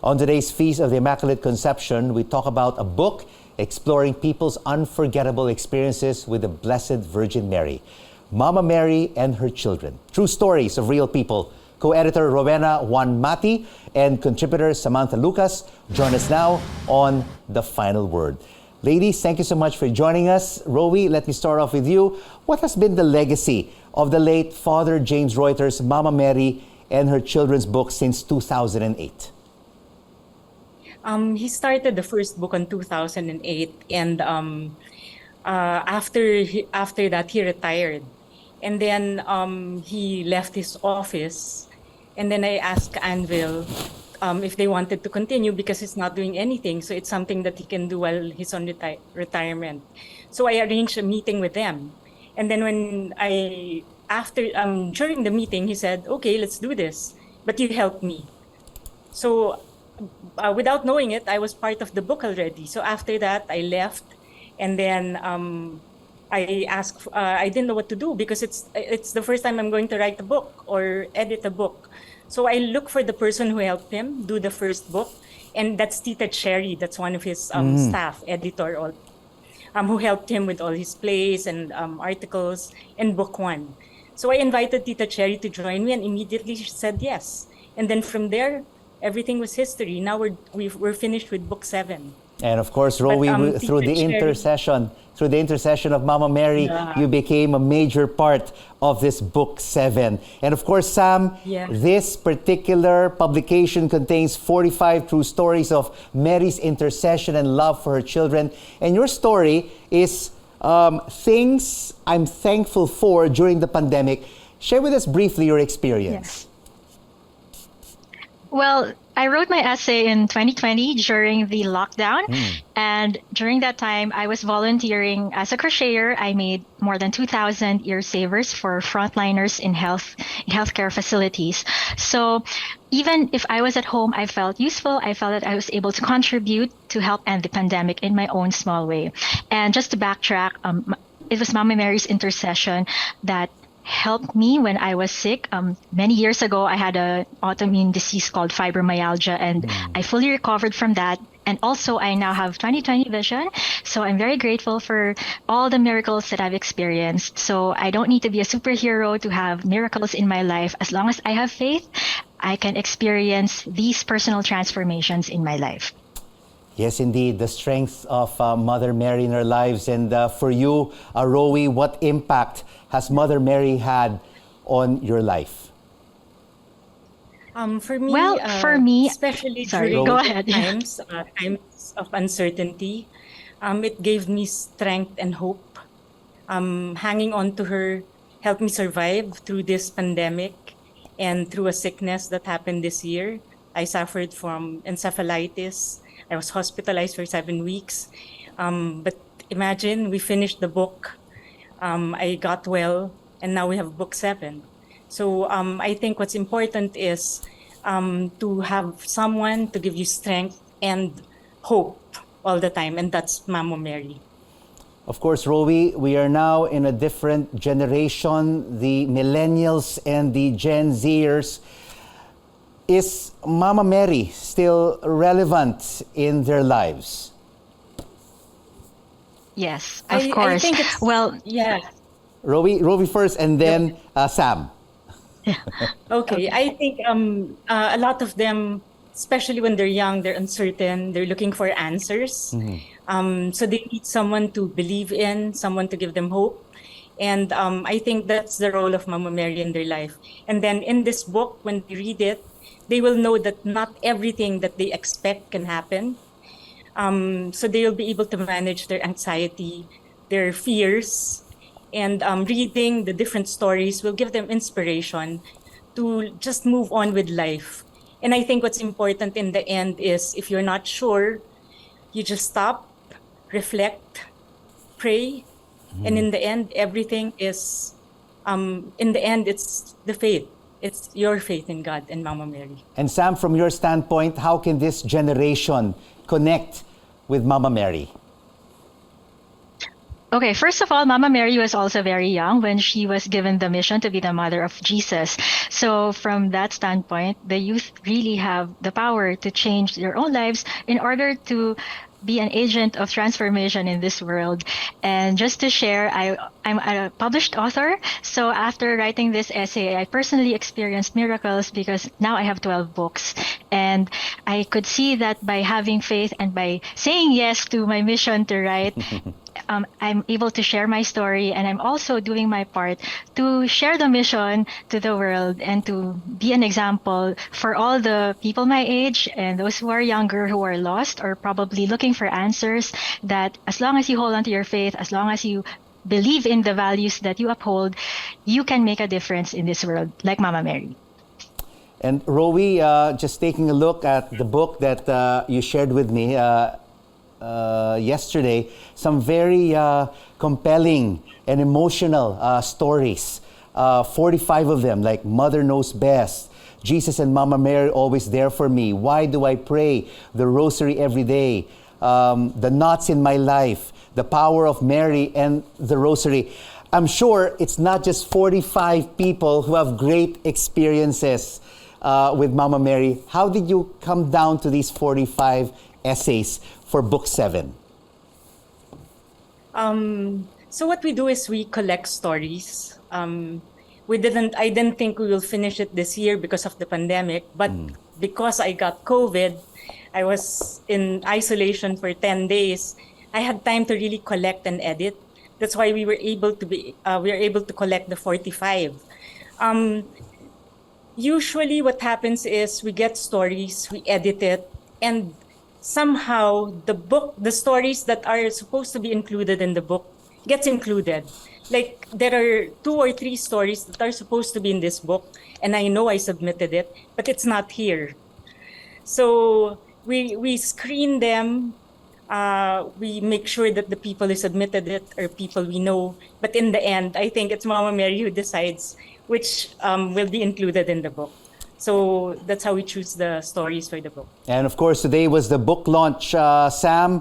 On today's Feast of the Immaculate Conception, we talk about a book exploring people's unforgettable experiences with the Blessed Virgin Mary, Mama Mary and Her Children. True stories of real people. Co-editor Rowena Juan Matti and contributor Samantha Lucas join us now on The Final Word. Ladies, thank you so much for joining us. Rowie, let me start off with you. What has been the legacy of the late Father James Reuter's Mama Mary and Her Children's book since 2008? He started the first book in 2008, and after that he retired, and then he left his office, and then I asked Anvil if they wanted to continue because he's not doing anything, so it's something that he can do while he's on retirement. So I arranged a meeting with them, and then during the meeting he said, "Okay, let's do this, but you help me." So without knowing it, I was part of the book already. So after that, I left, and then I asked. I didn't know what to do because it's the first time I'm going to write a book or edit a book. So I look for the person who helped him do the first book, and that's Tita Cherry. That's one of his staff editor, who helped him with all his plays and articles in book one. So I invited Tita Cherry to join me, and immediately she said yes. And then from there, everything was history. Now we're finished with book 7. And of course, Rowie, through the intercession of Mama Mary, you became a major part of this book 7. And of course, Sam, this particular publication contains 45 true stories of Mary's intercession and love for her children. And your story is things I'm thankful for during the pandemic. Share with us briefly your experience. Yes. Well, I wrote my essay in 2020 during the lockdown. And during that time, I was volunteering as a crocheter. I made more than 2,000 ear savers for frontliners in healthcare facilities. So even if I was at home, I felt useful. I felt that I was able to contribute to help end the pandemic in my own small way. And just to backtrack, it was Mama Mary's intercession that helped me when I was sick. Many years ago, I had an autoimmune disease called fibromyalgia, and I fully recovered from that. And also, I now have 20/20 vision. So I'm very grateful for all the miracles that I've experienced. So I don't need to be a superhero to have miracles in my life. As long as I have faith, I can experience these personal transformations in my life. Yes, indeed, the strength of Mother Mary in our lives. And for you, Rowie, what impact has Mother Mary had on your life? For me, especially during times of uncertainty, it gave me strength and hope. Hanging on to her helped me survive through this pandemic and through a sickness that happened this year. I suffered from encephalitis. I was hospitalized for 7 weeks. But imagine, we finished the book. I got well, and now we have book 7. So I think what's important is to have someone to give you strength and hope all the time, and that's Mama Mary. Of course, Rowie, we are now in a different generation, the millennials and the Gen Zers. Is Mama Mary still relevant in their lives? Yes, of course. I think it's, Rowie first, and then Sam. Okay, I think a lot of them, especially when they're young, they're uncertain, they're looking for answers. So they need someone to believe in, someone to give them hope. And I think that's the role of Mama Mary in their life. And then in this book, when they read it, they will know that not everything that they expect can happen. So they'll be able to manage their anxiety, their fears, and reading the different stories will give them inspiration to just move on with life. And I think what's important in the end is if you're not sure, you just stop, reflect, pray, and in the end, everything is, in the end, it's the faith. It's your faith in God and Mama Mary. And Sam, from your standpoint, how can this generation connect with Mama Mary? Okay, first of all, Mama Mary was also very young when she was given the mission to be the mother of Jesus. So, from that standpoint, the youth really have the power to change their own lives in order to be an agent of transformation in this world. And just to share, I'm a published author. So, after writing this essay, I personally experienced miracles because now I have 12 books. And I could see that by having faith and by saying yes to my mission to write, I'm able to share my story, and I'm also doing my part to share the mission to the world and to be an example for all the people my age and those who are younger, who are lost or probably looking for answers, that as long as you hold on to your faith, as long as you believe in the values that you uphold, you can make a difference in this world, like Mama Mary. And Rowie, just taking a look at the book that you shared with me yesterday, some very compelling and emotional stories. 45 of them, like Mother Knows Best, Jesus and Mama Mary Always There For Me, Why Do I Pray, The Rosary Every Day, The Knots in My Life, The Power of Mary and the Rosary. I'm sure it's not just 45 people who have great experiences with Mama Mary. How did you come down to these 45 essays for book 7? So what we do is we collect stories. I didn't think we will finish it this year because of the pandemic, but because I got COVID, I was in isolation for 10 days. I had time to really collect and edit. That's why we were able to collect the 45. Usually what happens is we get stories, we edit it, and somehow the stories that are supposed to be included in the book gets included. Like there are 2 or 3 stories that are supposed to be in this book, and I know I submitted it, but it's not here. So we screen them. We make sure that the people who submitted it are people we know. But in the end, I think it's Mama Mary who decides which will be included in the book. So that's how we choose the stories for the book. And of course, today was the book launch. Sam,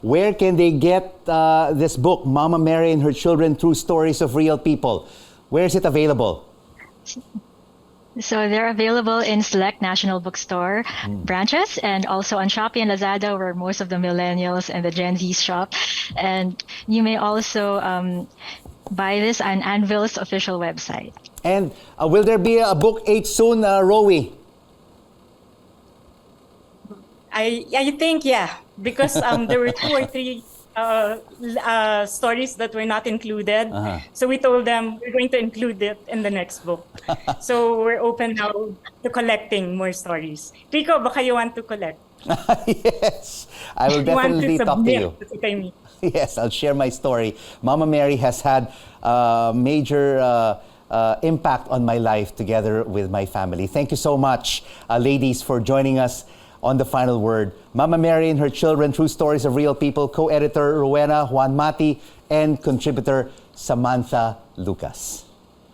where can they get this book, Mama Mary and Her Children, True Stories of Real People? Where is it available? So they're available in select National Bookstore branches, and also on Shopee and Lazada, where most of the millennials and the Gen Zs shop. And you may also buy this on Anvil's official website. And will there be a book 8 soon, Rowie? I think, yeah, because there were 2 or 3 stories that were not included. So we told them we're going to include it in the next book. So we're open now to collecting more stories. Rico, baka you want to collect? Yes, I will definitely talk to you. That's what I mean. Yes, I'll share my story. Mama Mary has had major impact on my life together with my family. Thank you so much, ladies, for joining us on The Final Word. Mama Mary and Her Children, True Stories of Real People, co-editor Rowena Juan Matti, and contributor Samantha Lucas.